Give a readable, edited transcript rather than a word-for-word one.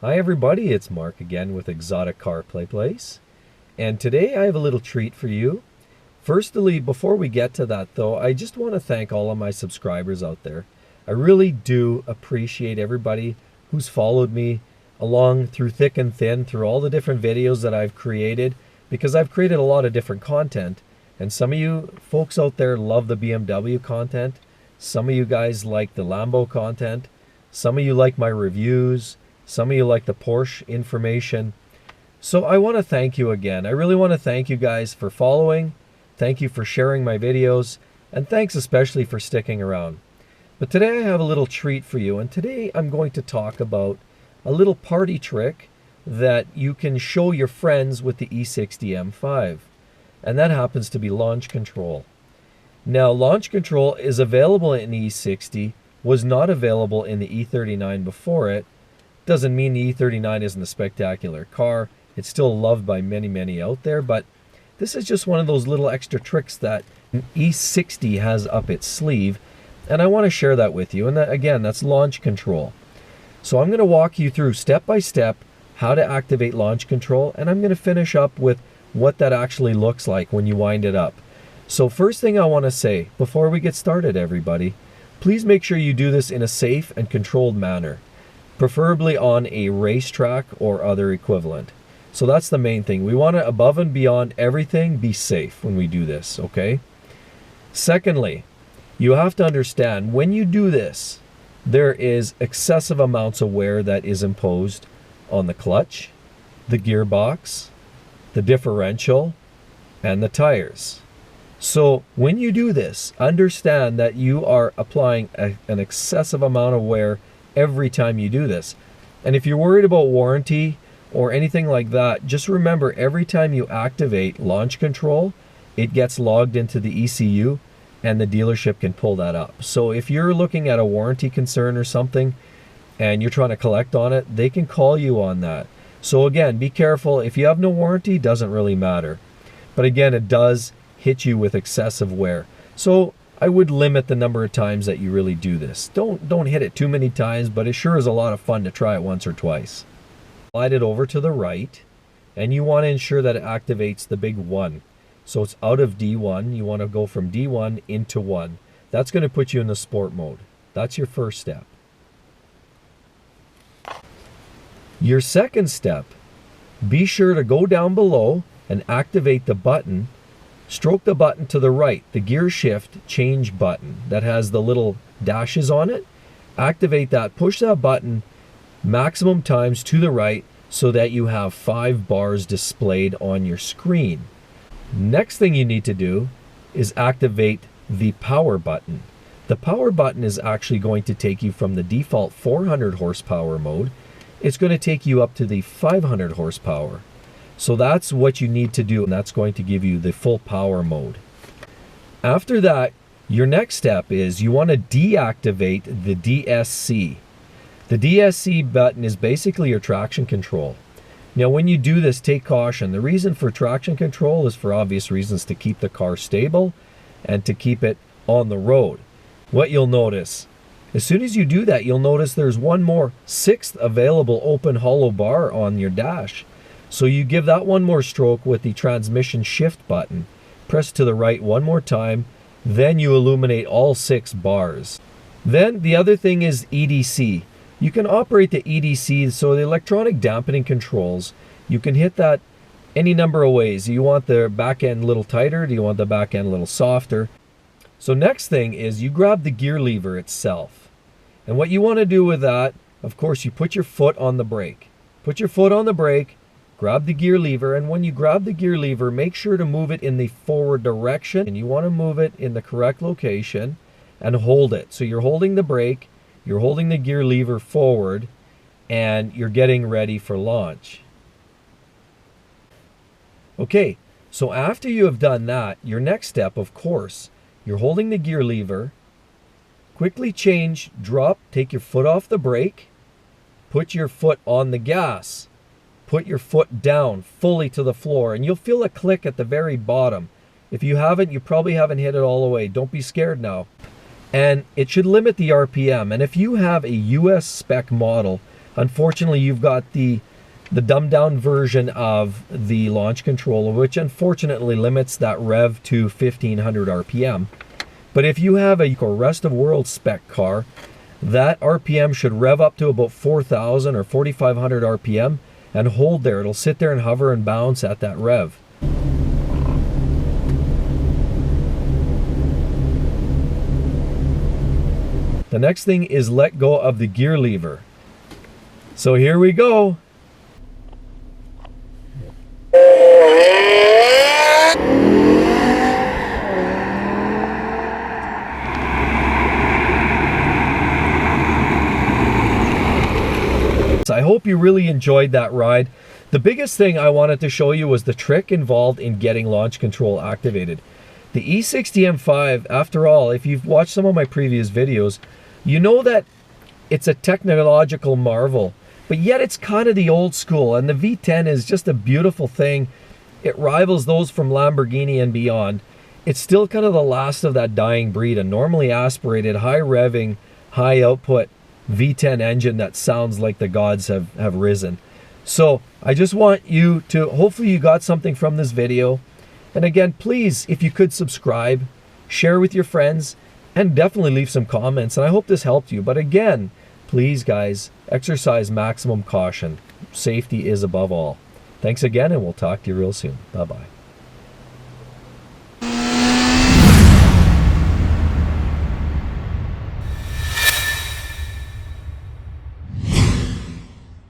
Hi everybody, it's Mark again with ExoticCar PlayPlace, and today I have a little treat for you. Firstly, before we get to that though, I just want to thank all of my subscribers out there. I really do appreciate everybody who's followed me along through thick and thin, through all the different videos that I've created, because I've created a lot of different content, and some of you folks out there love the BMW content, some of you guys like the Lambo content, some of you like my reviews, some of you like the Porsche information. So I want to thank you again. I really want to thank you guys for following. Thank you for sharing my videos. And thanks especially for sticking around. But today I have a little treat for you. And today I'm going to talk about a little party trick that you can show your friends with the E60 M5. And that happens to be launch control. Now, launch control is available in the E60, was not available in the E39 before it. Doesn't mean the E39 isn't a spectacular car. It's still loved by many out there, but this is just one of those little extra tricks that an E60 has up its sleeve, and I want to share that with you. And that, again, that's launch control. So I'm going to walk you through step by step how to activate launch control, and I'm going to finish up with what that actually looks like when you wind it up. So first thing I want to say before we get started, everybody, please make sure you do this in a safe and controlled manner, preferably on a racetrack or other equivalent. So that's the main thing. We want to, above and beyond everything, be safe when we do this, okay? Secondly, you have to understand when you do this, there is excessive amounts of wear that is imposed on the clutch, the gearbox, the differential, and the tires. So when you do this, understand that you are applying an excessive amount of wear every time you do this. And if you're worried about warranty or anything like that, just remember every time you activate launch control, it gets logged into the ECU and the dealership can pull that up. So if you're looking at a warranty concern or something and you're trying to collect on it, they can call you on that. So again, be careful. If you have no warranty, it doesn't really matter. But again, it does hit you with excessive wear. So I would limit the number of times that you really do this. Don't hit it too many times, but it sure is a lot of fun to try it once or twice. Slide it over to the right, and you want to ensure that it activates the big 1. So it's out of D1. You want to go from D1 into 1. That's going to put you in the sport mode. That's your first step. Your second step, be sure to go down below and activate the button. Stroke the button to the right, the gear shift change button that has the little dashes on it. Activate that, push that button maximum times to the right so that you have 5 bars displayed on your screen. Next thing you need to do is activate the power button. The power button is actually going to take you from the default 400 horsepower mode. It's going to take you up to the 500 horsepower. So that's what you need to do, and that's going to give you the full power mode. After that, your next step is you want to deactivate the DSC. The DSC button is basically your traction control. Now when you do this, take caution. The reason for traction control is for obvious reasons, to keep the car stable and to keep it on the road. What you'll notice, as soon as you do that, you'll notice there's one more 6th available open hollow bar on your dash. So you give that one more stroke with the transmission shift button. Press to the right one more time, then you illuminate all 6 bars. Then the other thing is EDC. You can operate the EDC, so the electronic dampening controls, you can hit that any number of ways. Do you want the back end a little tighter? Do you want the back end a little softer? So next thing is you grab the gear lever itself. And what you want to do with that, of course, you put your foot on the brake. Put your foot on the brake, grab the gear lever, and when you grab the gear lever, make sure to move it in the forward direction, and you want to move it in the correct location and hold it. So you're holding the brake, you're holding the gear lever forward, and you're getting ready for launch. Okay, so after you have done that, your next step, of course, you're holding the gear lever, quickly change, drop, take your foot off the brake, put your foot on the gas. Put your foot down fully to the floor, and you'll feel a click at the very bottom. If you haven't, you probably haven't hit it all the way. Don't be scared now. And it should limit the RPM. And if you have a US spec model Unfortunately, you've got the dumbed down version of the launch controller, which unfortunately limits that rev to 1500 RPM. But if you have a rest of world spec car, that RPM should rev up to about 4000 or 4500 RPM and hold there. It'll sit there and hover and bounce at that rev. The next thing is let go of the gear lever. So here we go. I hope you really enjoyed that ride. The biggest thing I wanted to show you was the trick involved in getting launch control activated. The E60 M5, after all, if you've watched some of my previous videos, you know that it's a technological marvel, but yet it's kind of the old school, and the V10 is just a beautiful thing. It rivals those from Lamborghini and beyond. It's still kind of the last of that dying breed, a normally aspirated, high revving, high output V10 engine that sounds like the gods have risen. So I just want you to, hopefully you got something from this video. And again, please, if you could subscribe, share with your friends, and definitely leave some comments. And I hope this helped you. But again, please guys, exercise maximum caution. Safety is above all. Thanks again, and we'll talk to you real soon. Bye-bye.